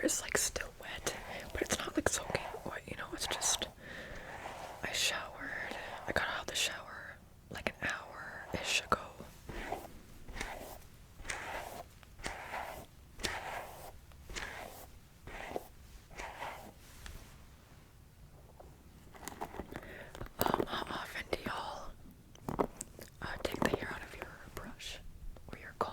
is like still wet, but it's not like soaking wet, you know, it's just, I showered, I got out of the shower like an hour-ish ago. How often do y'all take the hair out of your brush or your comb?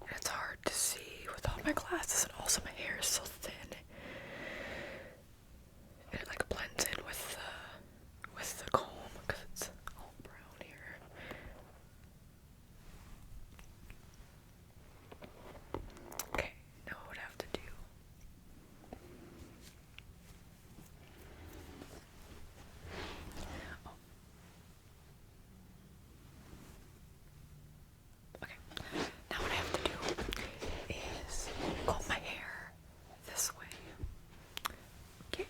It's hard to see without my glasses, and also my hair is so thin. And it like blends in with the comb because it's all brown here. Okay, now what would I have to do? Oh. Okay, now what I have to do is comb my hair this way. Okay.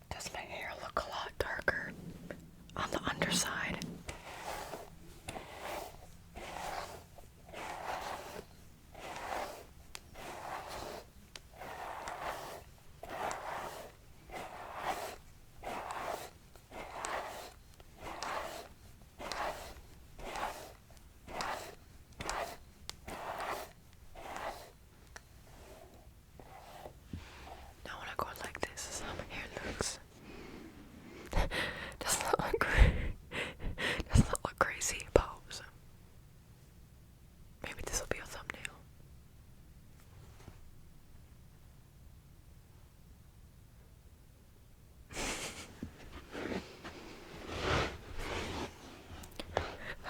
Does my hair look a lot darker on the underside? Now when I go like this is how my hair looks. Doesn't that look doesn't that look crazy? Pose. Maybe this will be a thumbnail.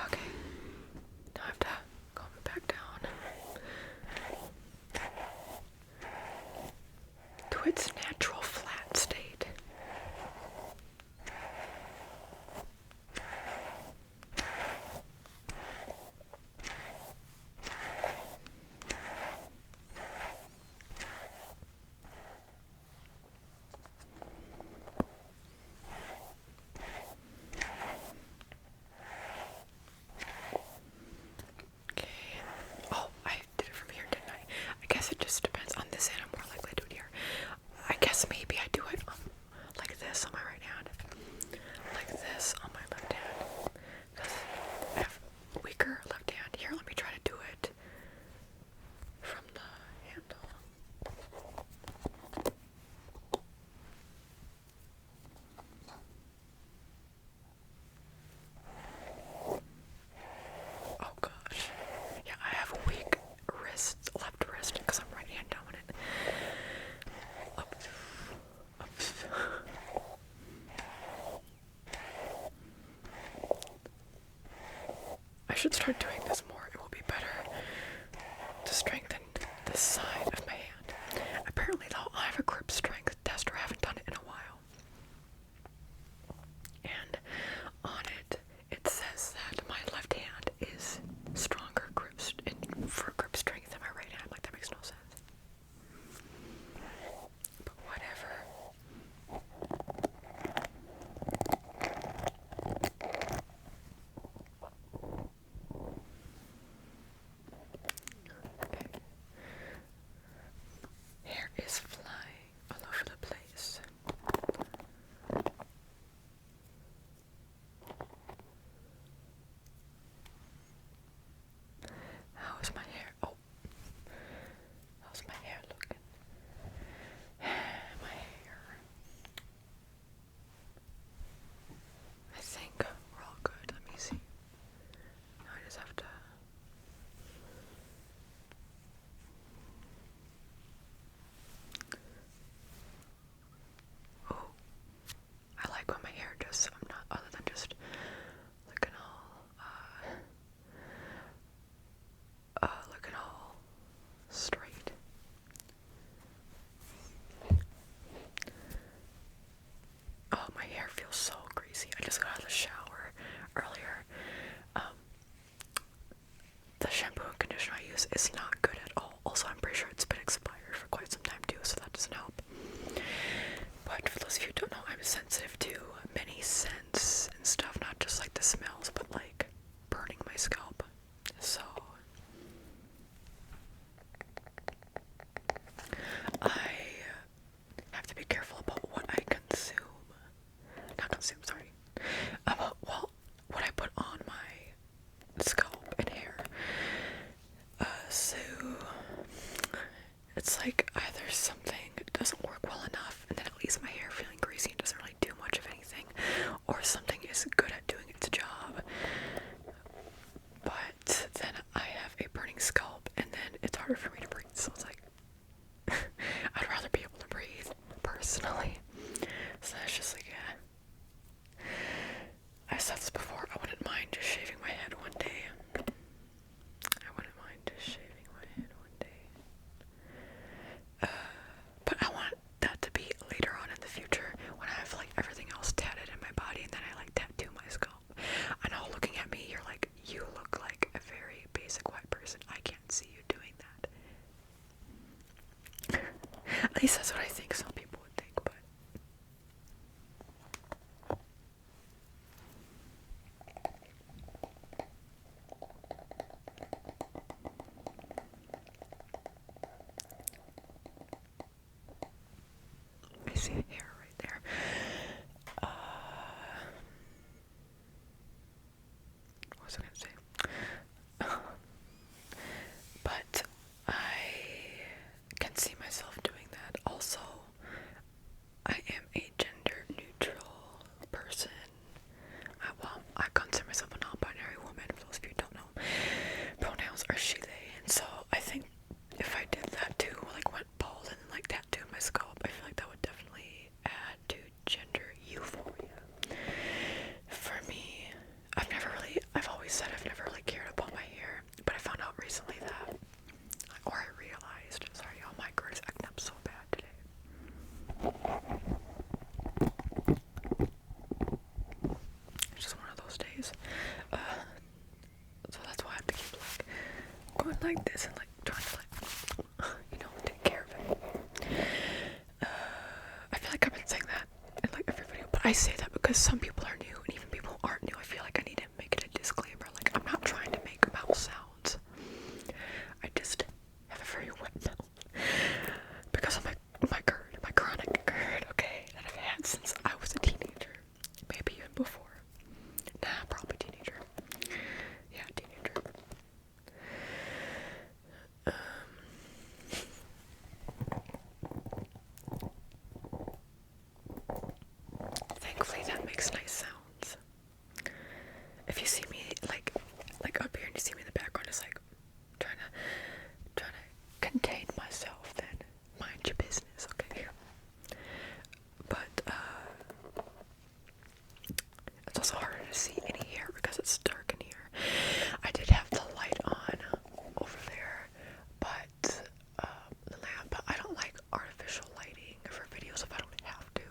Okay. Now I have to comb it back down to its natural flat state. Okay. Oh, I did it from here, didn't I? I guess it just depends. On this end, I'm more likely to do it here. I guess maybe I do it like this on my right hand, like this on my left hand, because I have weaker left hand. Here, let me try to do it from the handle. Oh gosh. Yeah, I have a weak wrist, left wrist, because I'm right hand dominant. Up. Up. I should start doing this more. It will be better to strengthen this side of my hand. Apparently, though, I have a grip strength tester. I haven't done it in a while. And on it, it says that my left hand is stronger for grip strength than my right hand. Like, that makes no sense. But whatever. Okay. is not good at all. Also, I'm pretty sure it's been expired for quite some time too, so that doesn't help. But for those of you who don't know, I'm sensitive to many scents and stuff, not just like the smells, but like burning my scalp. So I have to be careful about what I consume. Not consume, sorry. Well, what I put on my scalp and hair. So it's like either something doesn't work well enough and then it leaves my hair feeling greasy and doesn't really do much of anything, or something is good at doing its job, but then I have a burning scalp and then it's harder for me to breathe. So it's like I'd rather be able to breathe personally. So that's just like, yeah. I've said this before, I wouldn't mind just shaving my head one day. I wouldn't mind just shaving my head one day. But I want that to be later on in the future when I have like everything else tatted in my body and then I like tattoo my scalp. I know looking at me, you're like, you look like a very basic white person. I can't see you doing that. At least that's what I think some people would think, but I see a hair right there. What was I gonna say? But I can see myself doing that. Also, I am a gender neutral person. I consider myself a non-binary woman, for those of you who don't know. Pronouns are she, they, and so I think if I did that too, like went bald and like tattooed my scalp, I feel like that would definitely add to gender euphoria. For me, I've always said I've never really cared about my hair, but I found out recently that, or I realized, sorry, oh my god, it's acting up so bad today. It's just one of those days. So that's why I have to keep like going like this and like trying to like, take care of it. I feel like I've been saying that in like every video, but I say that because some people are new, and even people who aren't new, I feel like I need to make it a disclaimer. Like, I'm not trying to make mouth sounds. I just have a very wet mouth because of my GERD, my chronic GERD, okay, that I've had since I was a teenager, maybe even before. Nah, probably teenager. Yeah, teenager. Thankfully, that makes nice sounds. If you see me like up here and you see me in the background, it's like trying to contain myself. Then mind your business, okay? But it's also harder to see any hair because it's dark in here. I did have the light on over there, but the lamp. But I don't like artificial lighting for videos if I don't have to.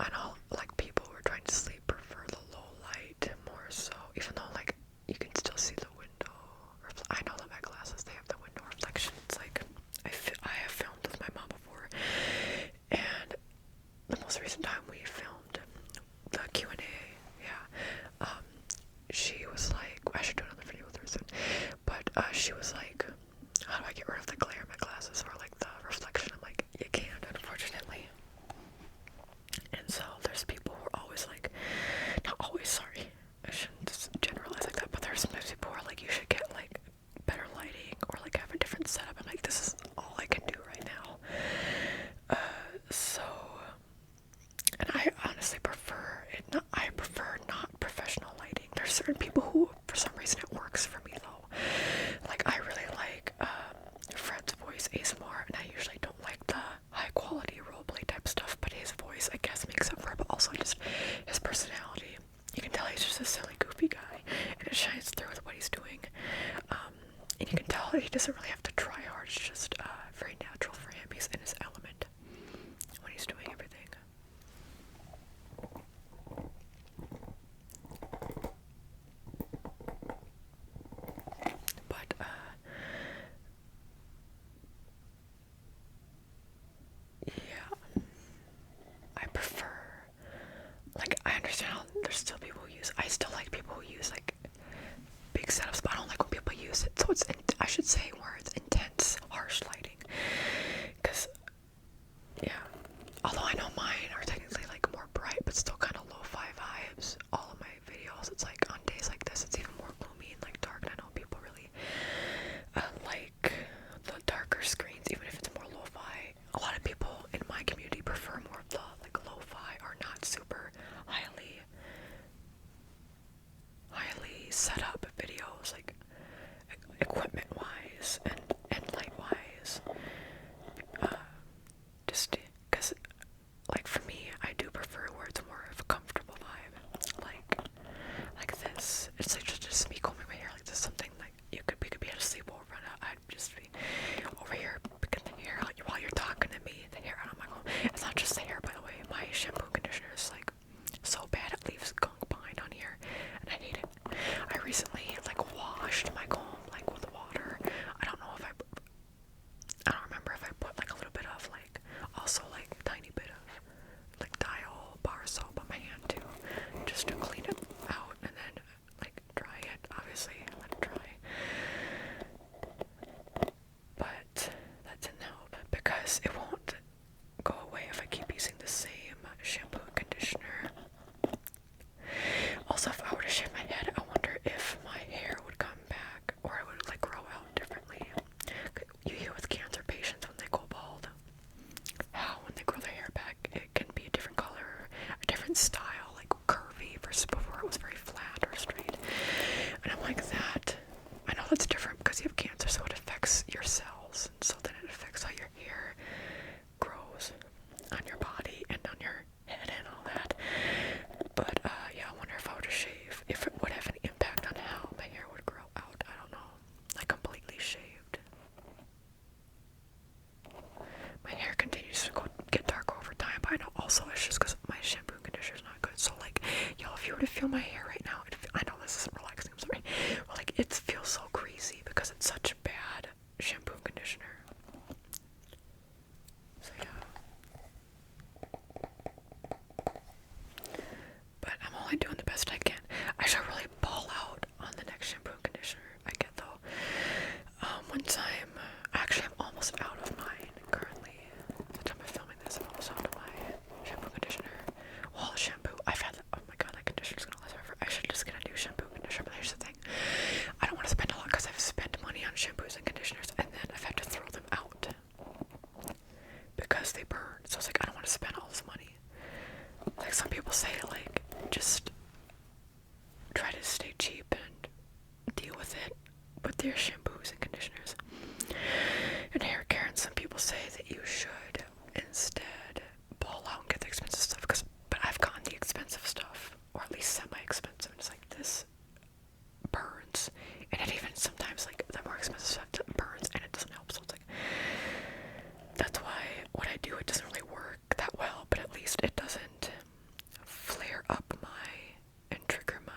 I know like people who are trying to sleep prefer the low light more so, even though like you can still see the window. I know that my glasses, they have the window reflection. It's like I have filmed with my mom before, and the most recent time we filmed the Q&A, yeah, she was like, I should do another video with her soon, but she was like, how do I get rid of the glare in my glasses or like the reflection? I'm like, you can't, unfortunately. And so there's people who are always like, not always, sorry, I shouldn't just generalize like that, but there's sometimes people who are like, you should get like better lighting or like have a different setup. I'm like, this is all I can do right now. So, and I honestly prefer it. I prefer not professional lighting. There's certain people who, for some reason, it works for me though. Like I really like Fred's voice ASMR, and I usually don't like the high quality roleplay type stuff, but his voice I guess makes up for it, but also just his personality. You can tell he's just a silly goofy guy, and it shines through with what he's doing. And you can tell he doesn't really have to try hard. It's just very natural for him. He's in his element when he's doing everything. understand how there's still people who use. I still like people who use like big setups, but I don't like when people use it. So it's I should say words intense, harsh lighting. Because yeah, although I know mine are technically like more bright, but still kind of lo-fi vibes. All of my videos, it's like on days like this, it's even more gloomy and like dark. And I know people really like the darker screens, even if it's more lo-fi. A lot of people in my community prefer more of the like lo-fi or not super highly set up videos, like equipment wise and light wise. Just because like for me, I do prefer where it's more of a comfortable vibe, like this. It's like just me combing my hair, like this, something like we could be at a sleepover and I'd just be over here picking the hair out while you're talking to me, the hair out of my home. It's not just the hair, by the way. My shampoo and conditioner is like so bad it leaves gunk behind on here, and I hate it. I recently like washed my comb like with water. I don't don't remember if I put like a little bit of like also like a tiny bit of like dial bar soap on my hand too, just to clean it out and then like dry it. Obviously let it dry, but that didn't help because it won't go away if I keep using the same shampoo and conditioner. Also, if I were to shave my head, I wonder if my hair would come back or it would like grow out differently. You hear with cancer patients when they go bald, how when they grow their hair back, it can be a different color, a different style, like curvy versus before it was very flat or straight. And I'm like, that, I know that's different because you have cancer, so it affects your cells, and so then it affects how your hair grows on your body and on your head and all that. But yeah, I wonder if I were to shave, if it would have any impact on how my hair would grow out. I don't know. I completely shaved. My hair continues to get darker over time, but I know also it's just because my shampoo and conditioner is not good. So like, yo, if you were to feel my hair right now, I know this isn't relaxing, I'm sorry, but like it feels so greasy because it's such bad shampoo and conditioner. So yeah. But I'm only doing the best I can. I should really ball out on the next shampoo and conditioner I get though. One time, actually I'm almost out of mine currently. The time I'm filming this, I'm almost out of my shampoo and conditioner. Well, shampoo, oh my god, that conditioner's gonna last forever. I should just get a new shampoo and conditioner, but here's the thing. I don't want to spend a lot because I've spent money on shampoos and conditioners and then I've had to throw them out because they burn. So it's like, I don't want to spend all this money. Like some people say, like, just try to stay cheap and deal with it with their shampoos and conditioners and hair care. And some people say that you should instead ball out and get the expensive stuff. But I've gotten the expensive stuff, or at least semi-expensive, and it's like, this burns. And it even sometimes, like, the more expensive stuff burns and it doesn't help. So it's like, that's why what I do, it doesn't really work that well, but at least it doesn't flare up and trigger my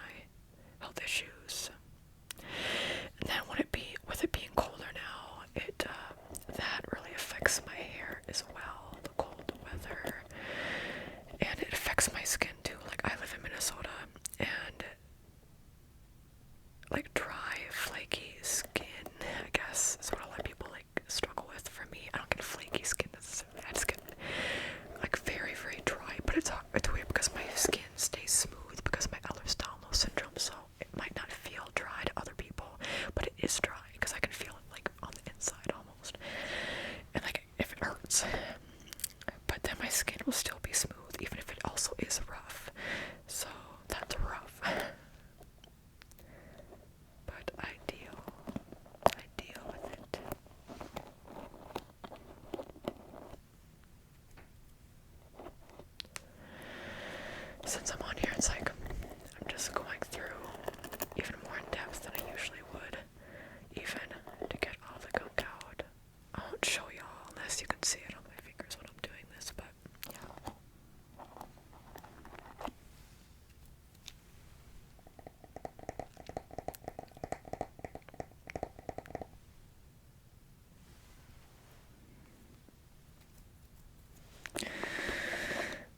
health issues. And then with it being colder now, that really affects my hair as well, the cold weather, and it affects my skin too. Like, I live in Minnesota, and like dry, flaky skin, I guess, is what a lot of people like struggle with. For me, I don't get flaky skin. I just get like very, very dry. But it's weird because my skin stays smooth because of my Ehlers-Danlos syndrome. So it might not feel dry to other people, but it is dry because I can feel it like on the inside almost, and like if it hurts. But then my skin will still be smooth even if it also is rough. So that's rough. But I deal with it. Since I'm on here, it's like I'm just going through even more in depth than I usually would, even to get all the gunk out. I won't show y'all unless you can see it on my fingers when I'm doing this, but yeah.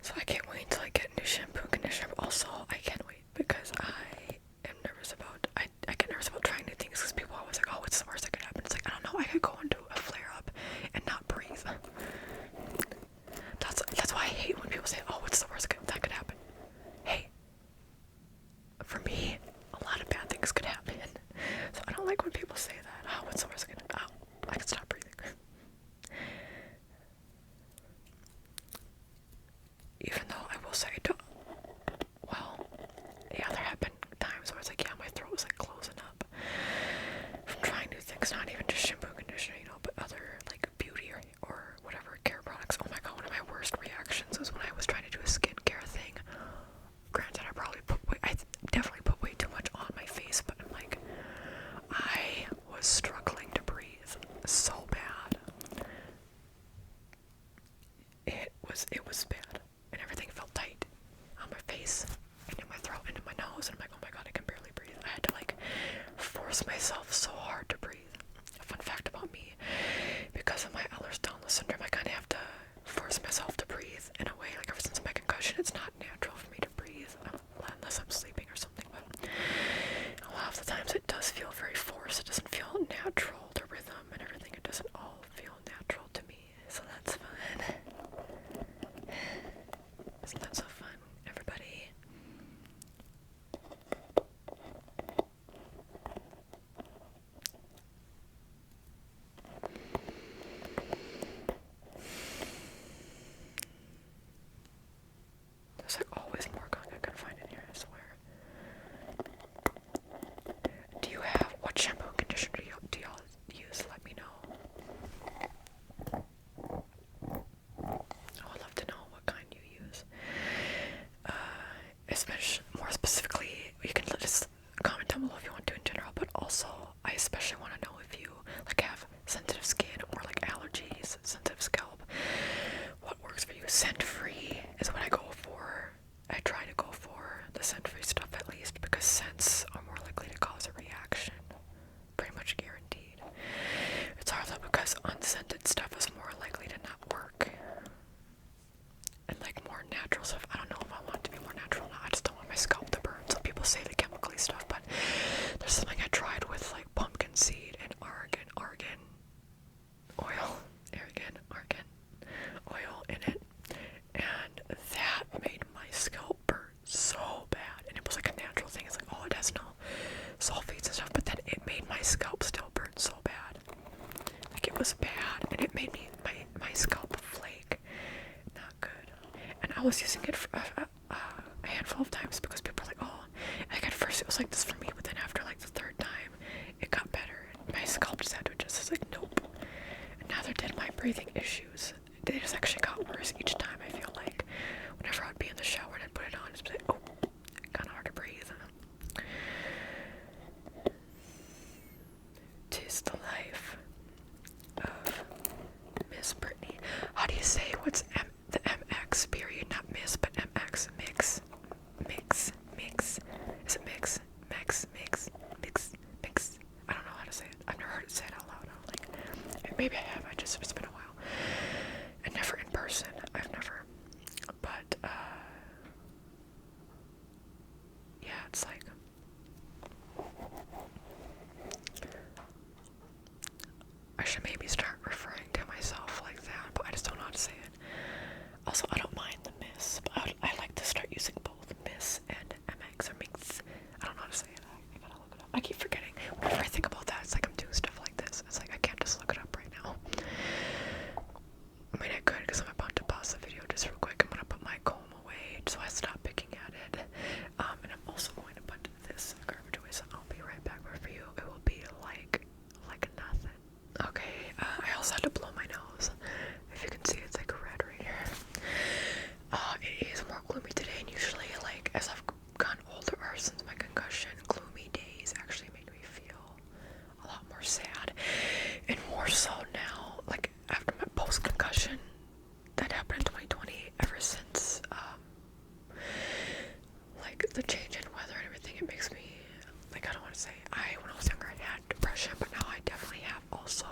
So I can't wait until I get new shampoo and conditioner. But sometimes it does feel very forced. It doesn't feel natural, the rhythm and everything. It doesn't all feel natural to me, so that's fun. Isn't that so fun, everybody? There's like always more gunk I can find in here, I swear. Do you have, what shampoo and conditioner do y'all use? Let me know. I would love to know what kind you use. Especially, more specifically, you can just comment down below if you want to in general, but also, I especially want to know if you like have sensitive skin or like allergies, sensitive scalp. What works for you? Scent-free is what I go for. I try to go for the scent-free stuff at least, because scents are more likely to cause a reaction. Pretty much guaranteed. It's hard though because unscented stuff is more likely to not work. And like more natural stuff, I don't know if I want it to be more natural or not. I just don't want my scalp to burn. Some people say the chemically stuff, but there's something I tried with like pumpkin seed and argan oil in it, and that made my scalp burn so bad. And it was like a natural thing. It's like, oh, it has no sulfates and stuff, but then it made my scalp still burn so bad. Like it was bad, and it made me my scalp flake. Not good. And I was using it for a handful of times because people were like, oh, like at first it was like this for me, but then after like the third time, it got better. My scalp just had to adjust. It's like, nope. And now they're dead my breathing issues. They just actually got worse each time. I feel like whenever I'd be in the shower and I'd put it on, it's like, oh, kind of hard to breathe. 'Tis the life of Miss Brittany. How do you say what's the MX period? Not Miss, but MX. Mix. Is it mix? Mix. I don't know how to say it. I've never heard it said out loud. Like, maybe I have. It's been a while. And never in person. I've never. But, yeah, it's like. I should maybe start referring to myself like that, but I just don't know how to say it. Also, I don't mind the Miss, but I like to start using both Miss and MX or Mix. I don't know how to say it. I gotta look it up. I keep forgetting. Whenever I think about that, it's like I'm doing stuff like this. It's like I can't just look it up right now. I mean, I could because I'm about to pause the video just real quick. I'm gonna put my comb away so I stop picking at it. And I'm also going to put this garbage away, so I'll be right back. But for you, it will be like nothing. Okay, I also had to blow my nose. If you can see, it's like red right here. It is more gloomy today, and usually, like, as I've gotten older, or since my concussion, gloomy days actually make me feel a lot more sad. And more so now, like, after my post-concussion that happened in 2020, ever since, like, the change in weather and everything, it makes me, like, I don't want to say, when I was younger, I had depression, but now I definitely have also,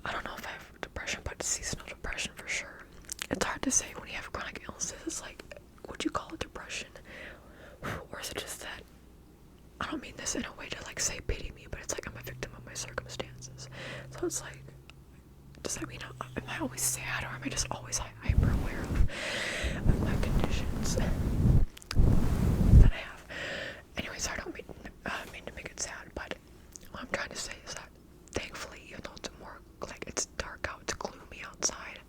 I don't know if I have depression, but seasonal depression for sure. It's hard to say when you have chronic illnesses. It's like, would you call it depression? Or is it just that, I don't mean this in a way to like say pity me, but it's like I'm a victim of my circumstances. So it's like, does that mean, am I always sad, or am I just always hyper aware of my conditions that I have? Anyways, I don't mean to make it sad, but what I'm trying to say is that thankfully, even though it's more like it's dark out, it's gloomy outside,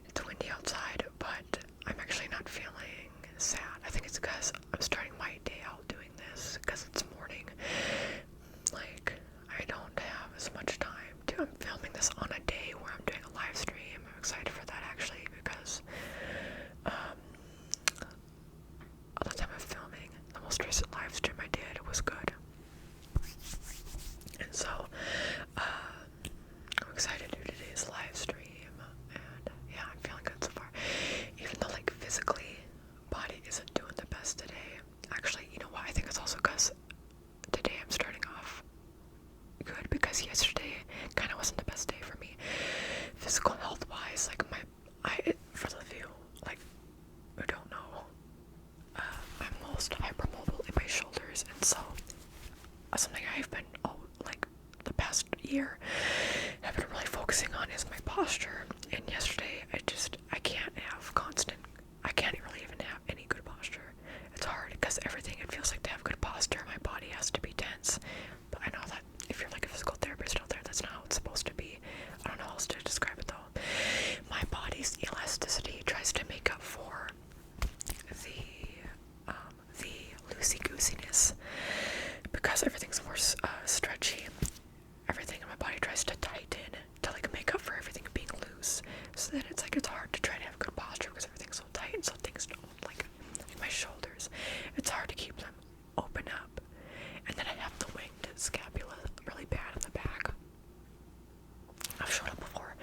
it's windy outside, but I'm actually not feeling sad. I think it's because I'm starting my day out doing this, because it's morning. Like, I don't have as much time to, I'm filming this on a day where I'm doing a live stream. I'm excited for that actually, because all the time I'm filming, the most recent live stream I did was good. And so, I'm excited to do today's live stream, and yeah, I'm feeling good so far. Even though, like, physically, body isn't doing the best today. Actually, you know what, I think it's also because today I'm starting off good, because yesterday kind of wasn't the best day for me. Physical health-wise, like, for those of you, like, who don't know, I'm most hypermobile in my shoulders, and so laziness because everything's more stretchy. Everything in my body tries to tighten to like make up for everything being loose. So then it's like it's hard to try to have good posture because everything's so tight and so things don't like my shoulders. It's hard to keep them open up. And then I have the winged scapula really bad in the back. I've shown up before.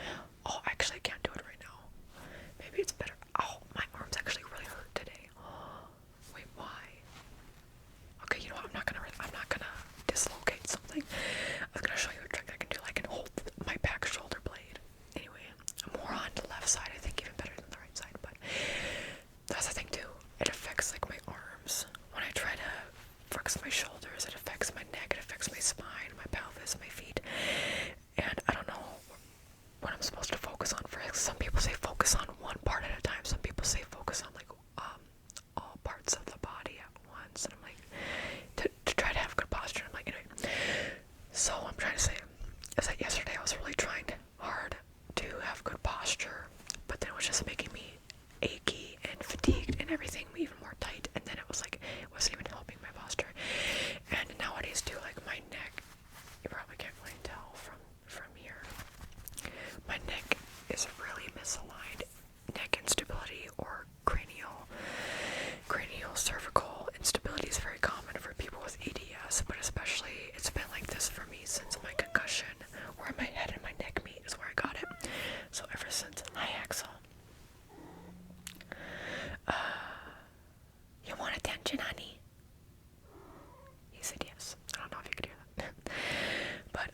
Oh, actually I can't do it right now. Maybe it's better. Oh, my arms actually really hurt today. Wait, why? Okay, you know what? I'm not gonna dislocate something. I was gonna show you a trick I can do. I can hold my back shoulder blade. Anyway, I'm more on the left side, I think, even better than the right side. But that's the thing too. It affects like my arms. When I try to flex my shoulders, it affects my neck. It affects my spine, my pelvis, my feet. And I don't know what I'm supposed to focus on. For some people say focus on one part at a time. Some people say focus on like all parts of the body at once. And I'm like, to try to have good posture. I'm like, anyway. So I'm trying to say is that yesterday I was really trying hard to have good posture, but then it was just making me achy and fatigued and everything even more tight. And then it was like it wasn't even helping my posture. And nowadays too, like my neck, you probably can't really tell from here. My neck is really misaligned. Neck instability or cranial cervical instability is very common for people with EDS, but especially it's been like this for me since my concussion, where my head and my neck meet is where I got it. So ever since, hi Axel. You want attention, honey? He said yes. I don't know if you could hear that. But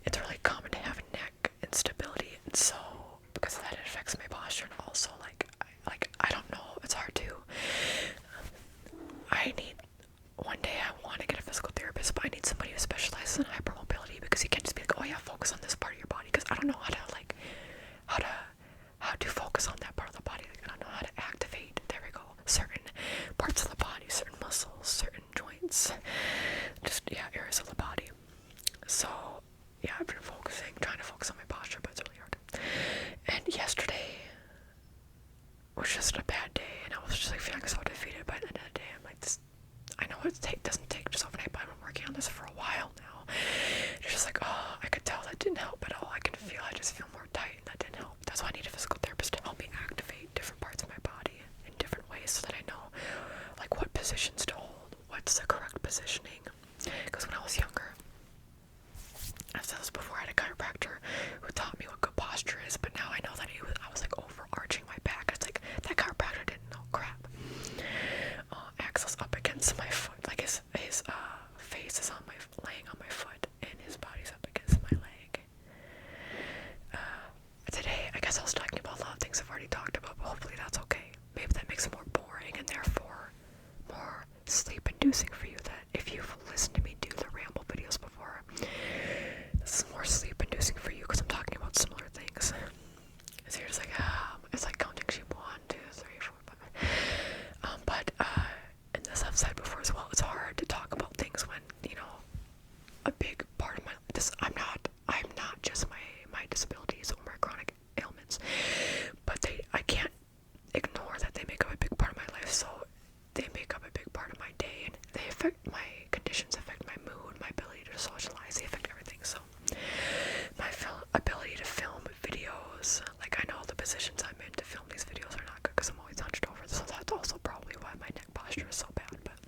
it's really common to have neck instability, and so because of that it affects my posture, and also like I don't know, it's hard to one day I want to get a physical therapist, but I need somebody who specializes in hypermobility, because you can't just be like, oh yeah, focus on this part of your body, because I don't know how to focus on that part of the body. Like, I don't know how to activate, there we go, certain parts of the body, certain muscles, certain joints, just areas of the body. So yeah, I've been trying to focus on my posture, but it's really hard. And yesterday was just a bad day, and I was just like feeling so defeated. By the end of the day, I'm like, this, I know it doesn't take just overnight, but I've been working on this for a while now. It's just like, oh, I could tell that didn't help at all. I just feel more tight, and that didn't help. That's why I need a physical therapist to help me activate different parts of my body in different ways, so that I know like what positions to hold, what's the correct positioning. Because when I was younger, I've said this before, I had a chiropractor who taught me what good posture is, but now I know that I was like overarching my back. It's like that chiropractor didn't know crap. Axel's up against my foot, like his face is laying on my foot, and his body's up against my leg. Today, I guess I was talking about a lot of things I've already talked about, but hopefully that's okay. Maybe that makes it more boring and therefore more sleep-inducing for you. That if you've listened to me do the Ramble videos before, this is more sleep-inducing for you because I'm talking about similar things. So you're just like, it's like counting sheep 1, 2, 3, 4, 5. But and this I've said before as well, it's hard to talk about things when, you know, a big part of I'm not just my disabilities or my chronic ailments, but I can't ignore that they make up a big part of my life. So they make up a big part of my day, and they affect my conditions, affect my mood, my ability to socialize, they affect everything. So my ability to film videos, like I know the positions I'm in to film these videos are not good because I'm always hunched over, so that's also probably why my neck posture is so bad. But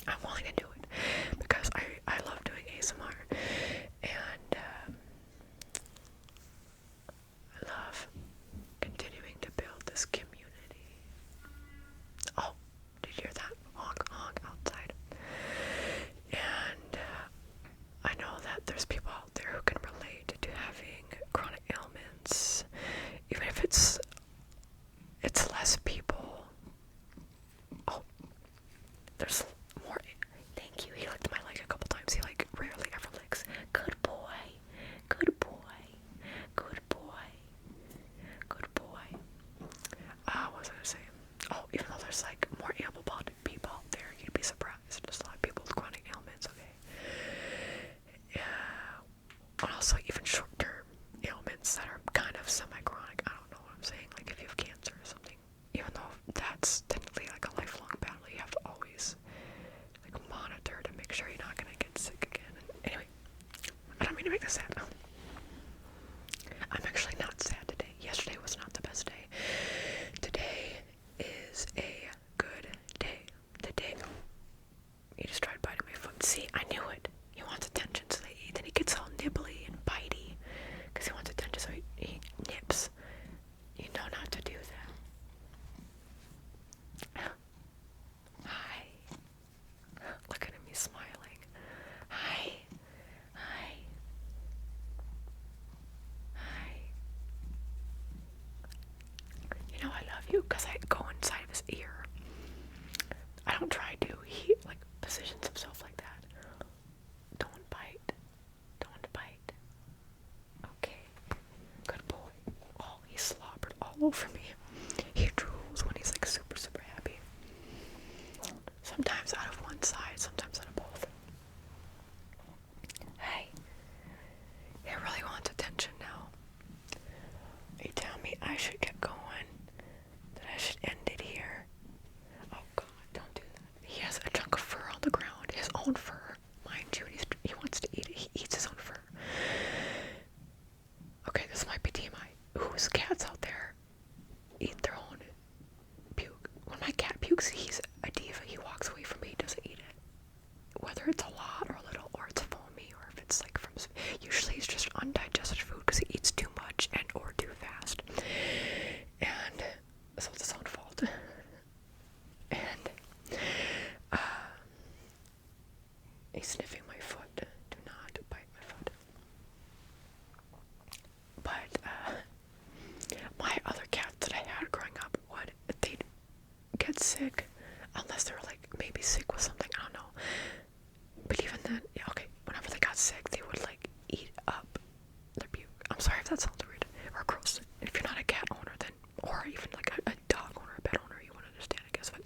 I'm willing to do it because I love doing ASMR, and I love continuing to build this community. Oh, did you hear that? Honk honk outside. And I know that there's people out there who can relate to having chronic ailments, even if it's less people. Oh, there's more. Thank you. He licked my leg a couple times. He like rarely ever licks. Good boy. Good boy. Good boy. Good boy. What was I gonna say? Oh, even though there's like more able-bodied people out there, you'd be surprised. There's a lot of people with chronic ailments. Okay. Yeah. And also even short-term ailments that are kind of semi-chronic. I don't know what I'm saying. Like if you have cancer or something, even though that's technically like a lifelong battle, you have to always don't try to. He like positions himself like that. Don't bite. Don't bite. Okay. Good boy. Oh, he slobbered all over me. He drools when he's like super, super happy. Sometimes out of one side, sometimes out of both. Hey. He really wants attention now. You tell me I should get going. That I should end it here. Oh god, don't do that. He has a chunk of fur on the ground. His own fur. Mind you, he wants to eat it. He eats his own fur. Okay, this might be TMI. Whose cats out there eat their own puke? When my cat pukes, he's a diva. He walks away from me. He doesn't eat it. Whether it's a lot or a little, or it's foamy, or if it's like from... Usually it's just undigested food because he eats too much and or too fast. And so it's his own fault. And he's sniffing my foot. Do not bite my foot. But my other cats that I had growing up they'd get sick unless they were like maybe sick with something, I don't know. But even then, yeah, okay, whenever they got sick, they would like eat up their puke. I'm sorry if that sounds weird or gross. If you're not a cat owner, then, or even like a dog owner, a pet owner, you wouldn't understand, I guess. But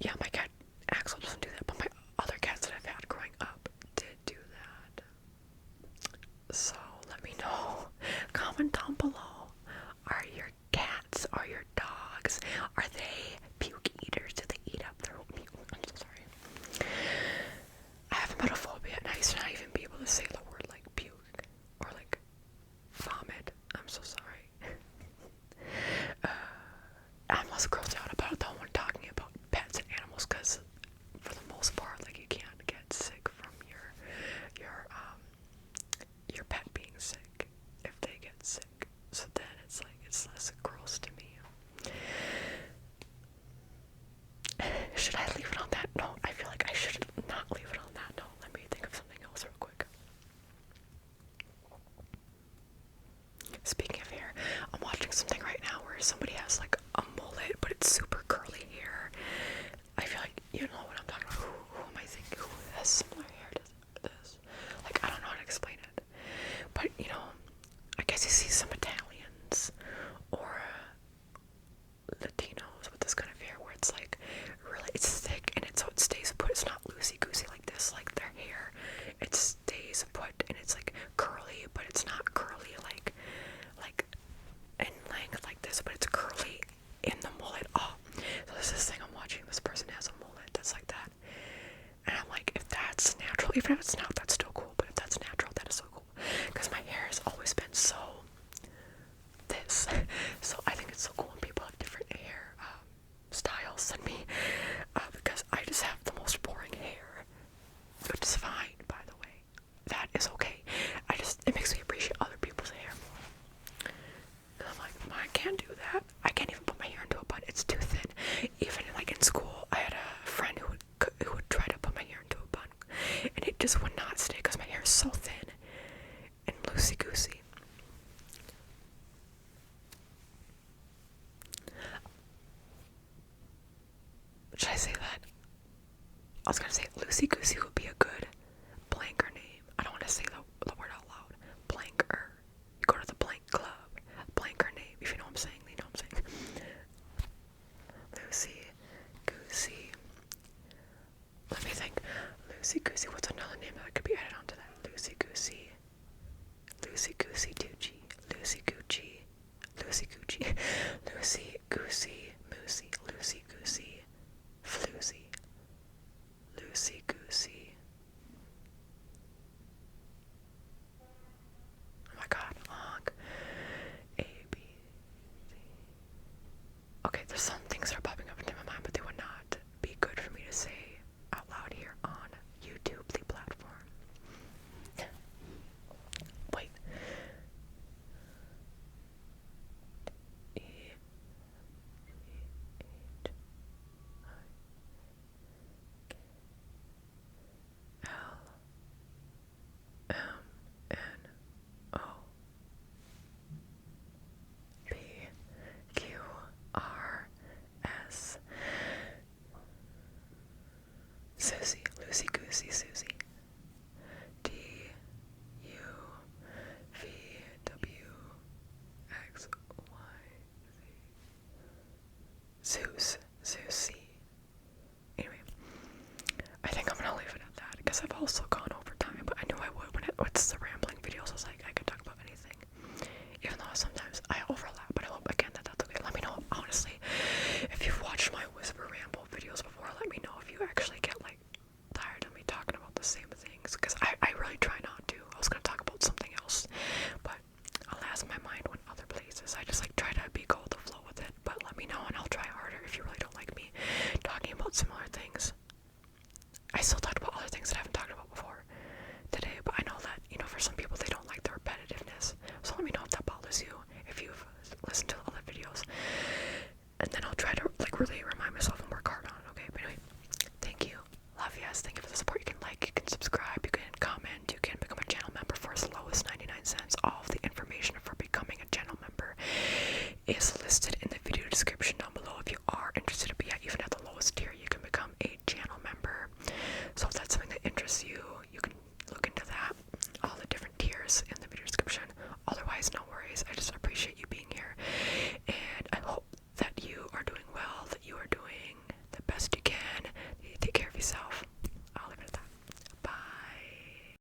yeah, my cat Axel doesn't do that, but my other cats that I've had growing up did do that. So let me know. Comment down below. Are your cats or your dogs, are they puke eaters? Do they eat up their own puke? I'm so sorry. I have emetophobia and I used to not even be able to say the word like puke or like vomit. I'm so sorry. I'm less grossed out about it though when talking about pets and animals, because for the most part, like, you can't get sick from your pet being sick if they get sick. So then it's like it's less gross to me. Should I leave it on that note? I feel like I should not leave it on that note. Let me think of something else real quick. Speaking of hair, I'm watching something right now where somebody has like a mullet, but it's super curly hair. I feel like you know what I'm talking about. Who am I thinking? Who has similar hair to this? Like, I don't know how to explain it. But, you know, I guess you see some Italians or Latinos with this kind of hair where it's like really, it's thick and so it stays put. It's not loosey-goosey like this, like their hair. It stays put and it's like curly, but it's not curly like in length like this, but it's curly in the mullet. Oh, so there's this thing I'm watching. This person has a mullet that's like that. And I'm like, if that's natural, even if it's not, that's still cool. But if that's natural, that is so cool. Because my hair has always been so this. So I think it's so cool when people have different hair styles than me. Because I just have the most boring hair. Which is fine, by the way. That is okay. It makes me appreciate other people's hair more. And I'm like, I can't do that. I can't even put my hair into a bun. It's too thin. Even like in school, I had a friend who would try to put my hair into a bun, and it just would not stay because my hair is so thin and loosey-goosey. Should I say that? I was gonna say loosey-goosey would be a good blanker name. I don't want to say the word out loud. Blanker. You go to the blank club. Blanker name. If you know what I'm saying, you know what I'm saying. Loosey-goosey. Let me think. Loosey-goosey. What's another name that could be added onto that? Loosey-goosey. Loosey-goosey Tucci. Loosey-goosey. Loosey-goosey. Loosey-goosey. Moosey. Loosey-goosey. Floozy. Loosey-goosey. Oh my god, honk. A, B, C. Okay, there's some things that are popping up into my mind, but they would not be good for me to say out loud here on YouTube, the platform. Wait. because I've also gone over time, but I knew I would when it's the Ramble.